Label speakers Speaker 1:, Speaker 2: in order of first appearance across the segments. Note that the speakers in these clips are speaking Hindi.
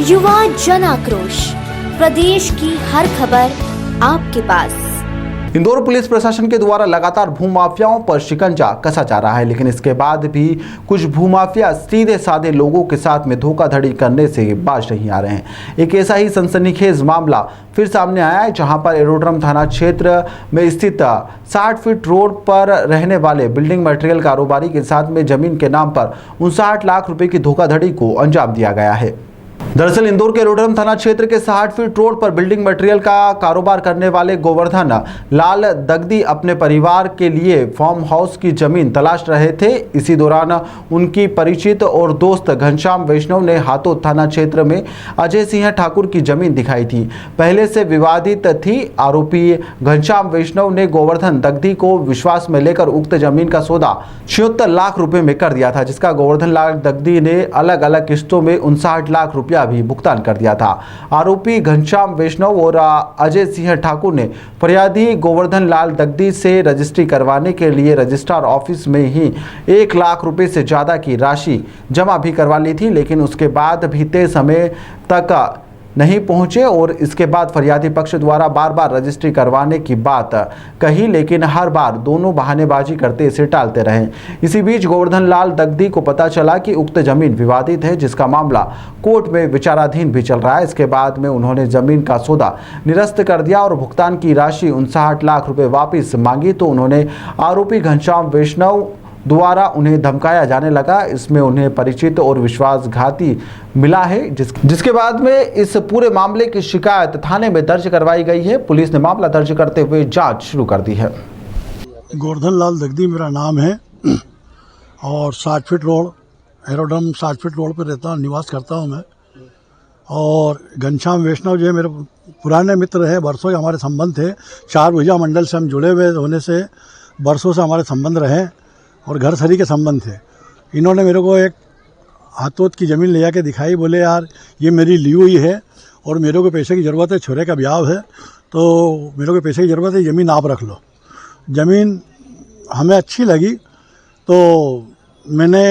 Speaker 1: युवा जन आक्रोश, प्रदेश की हर खबर आपके पास।
Speaker 2: इंदौर पुलिस प्रशासन के द्वारा लगातार भूमाफियाओं पर शिकंजा कसा जा रहा है, लेकिन इसके बाद भी कुछ भूमाफिया सीधे साधे लोगों के साथ में धोखाधड़ी करने से बाज नहीं आ रहे हैं। एक ऐसा ही सनसनीखेज मामला फिर सामने आया है, जहां पर एरोड्रम थाना क्षेत्र में स्थित 60 फीट रोड पर रहने वाले बिल्डिंग मटेरियल कारोबारी के साथ में जमीन के नाम पर 59 लाख रुपए की धोखाधड़ी को अंजाम दिया गया है। दरअसल इंदौर के एरोड्रम थाना क्षेत्र के 60 फीट रोड पर बिल्डिंग मटेरियल का कारोबार करने वाले गोवर्धन लाल दगदी अपने परिवार के लिए फार्म हाउस की जमीन तलाश रहे थे। इसी दौरान उनकी परिचित और दोस्त घनश्याम वैष्णव ने हाथोद थाना क्षेत्र में अजय सिंह ठाकुर की जमीन दिखाई थी। पहले से विवादित थी। आरोपी घनश्याम वैष्णव ने गोवर्धन दगदी को विश्वास में लेकर उक्त जमीन का सौदा 76 लाख रुपए में कर दिया था, जिसका गोवर्धन लाल दगदी ने अलग अलग किस्तों में 59 लाख रुपया भी भुगतान कर दिया था। आरोपी घनश्याम वैष्णव और अजय सिंह ठाकुर ने फरियादी गोवर्धन लाल दगदी से रजिस्ट्री करवाने के लिए रजिस्ट्रार ऑफिस में ही 1 लाख रुपए से ज्यादा की राशि जमा भी करवा ली थी, लेकिन उसके बाद भी तय समय तक नहीं पहुंचे और इसके बाद फरियादी पक्ष द्वारा बार बार रजिस्ट्री करवाने की बात कही, लेकिन हर बार दोनों बहानेबाजी करते इसे टालते रहे। इसी बीच गोवर्धन लाल दगदी को पता चला कि उक्त जमीन विवादित है, जिसका मामला कोर्ट में विचाराधीन भी चल रहा है। इसके बाद में उन्होंने जमीन का सौदा निरस्त कर दिया और भुगतान की राशि 59 लाख रुपए वापस मांगी, तो उन्होंने आरोपी घनश्याम वैष्णव द्वारा उन्हें धमकाया जाने लगा। इसमें उन्हें परिचित और विश्वासघाती मिला है, जिसके बाद में इस पूरे मामले की शिकायत थाने में दर्ज करवाई गई है। पुलिस ने मामला दर्ज करते हुए जांच शुरू कर दी है।
Speaker 3: गोवर्धन लाल दगदी मेरा नाम है और 60 feet road aerodrome 60 feet road पर रहता हूँ, निवास करता हूँ मैं। और घनश्याम वैष्णव जो है मेरे पुराने मित्र हैं, वर्षों के हमारे संबंध थे। 4 भुजा मंडल से हम जुड़े हुए होने से वर्षों से हमारे संबंध रहे और घर सरी के संबंध थे। इन्होंने मेरे को एक हाथोद की ज़मीन ले जाके दिखाई, बोले यार ये मेरी ली हुई है और मेरे को पैसे की ज़रूरत है, छोरे का ब्याह है तो मेरे को पैसे की ज़रूरत है, ज़मीन आप रख लो। ज़मीन हमें अच्छी लगी तो मैंने,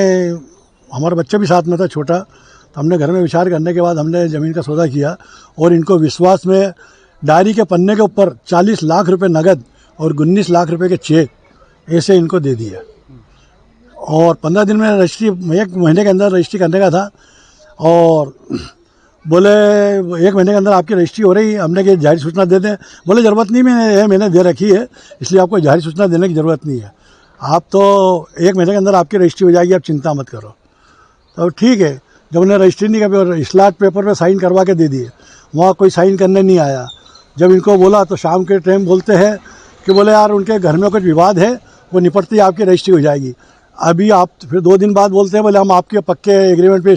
Speaker 3: हमारा बच्चा भी साथ में था छोटा, तो हमने घर में विचार करने के बाद हमने ज़मीन का सौदा किया और इनको विश्वास में डायरी के पन्ने के ऊपर 40 लाख रुपये नगद और 19 लाख रुपये के चेक ऐसे इनको दे दिया। और 15 दिन में रजिस्ट्री, 1 महीने के अंदर रजिस्ट्री करने का था और बोले 1 महीने के अंदर आपकी रजिस्ट्री हो रही है। हमने कि जारी सूचना दे दें, बोले ज़रूरत नहीं, मैंने दे रखी है, इसलिए आपको जारी सूचना देने की ज़रूरत नहीं है, आप तो 1 महीने के अंदर आपकी रजिस्ट्री हो जाएगी, आप चिंता मत करो। तो ठीक है, जब उन्हें रजिस्ट्री नहीं कर और स्लॉट पेपर पर साइन करवा के दे दिए, वहाँ कोई साइन करने नहीं आया। जब इनको बोला तो शाम के टाइम बोलते हैं कि बोले यार उनके घर में कुछ विवाद है, वो निपटती है आपकी रजिस्ट्री हो जाएगी। अभी आप फिर 2 दिन बाद बोलते हैं बोले हम आपके पक्के एग्रीमेंट पे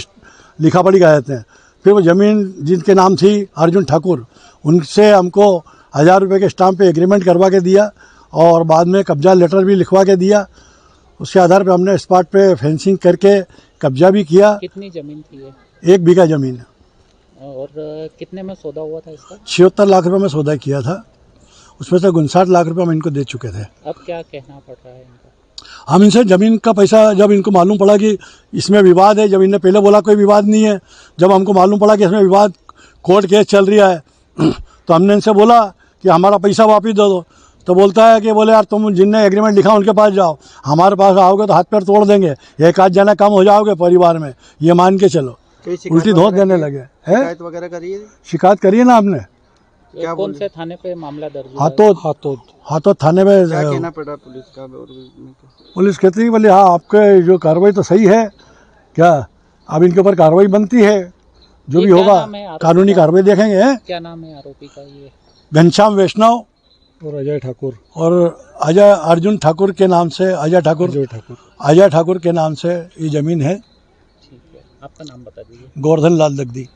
Speaker 3: लिखा पढ़ी कर देते हैं। फिर वो ज़मीन जिनके नाम थी अर्जुन ठाकुर, उनसे हमको 1000 रुपये के स्टाम्प पे एग्रीमेंट करवा के दिया और बाद में कब्जा लेटर भी लिखवा के दिया। उसके आधार पे हमने स्पॉट पे फेंसिंग करके कब्जा भी किया।
Speaker 4: कितनी ज़मीन थी ये?
Speaker 3: 1 बीघा ज़मीन।
Speaker 4: और कितने में सौदा हुआ था इसका?
Speaker 3: 76 लाख रुपये में सौदा किया था, उसमें से 59 लाख रुपये हम इनको दे चुके थे।
Speaker 4: अब क्या कहना पड़ रहा है इनका?
Speaker 3: हम इनसे ज़मीन का पैसा, जब इनको मालूम पड़ा कि इसमें विवाद है, जब इनने पहले बोला कोई विवाद नहीं है, जब हमको मालूम पड़ा कि इसमें विवाद कोर्ट केस चल रहा है तो हमने इनसे बोला कि हमारा पैसा वापस दे दो। तो बोलता है कि बोले यार तुम जिनने एग्रीमेंट लिखा उनके पास जाओ, हमारे पास आओगे तो हाथ पैर तोड़ देंगे, 1 आध जना कम हो जाओगे परिवार में, ये मान के चलो। उल्टी धोत देने लगे हैं।
Speaker 5: शिकायत वगैरह करिए?
Speaker 3: शिकायत करिए ना आपने।
Speaker 4: क्या कौन से थाने पे मामला दर्ज हुआ?
Speaker 3: हाथोद थाने में।
Speaker 5: क्या कहना पड़ा पुलिस का?
Speaker 3: पुलिस कहती है बोले हाँ आपके जो कार्रवाई तो सही है, क्या अब इनके ऊपर कार्रवाई बनती है, जो भी होगा कानूनी कार्रवाई देखेंगे।
Speaker 4: क्या नाम है आरोपी का? ये
Speaker 3: घनश्याम वैष्णव और अजय ठाकुर, और अजय अर्जुन ठाकुर के नाम से, अजय ठाकुर के नाम से ये ज़मीन है।
Speaker 4: ठीक है, आपका नाम बता दीजिए।
Speaker 3: गोवर्धन लाल दगदी।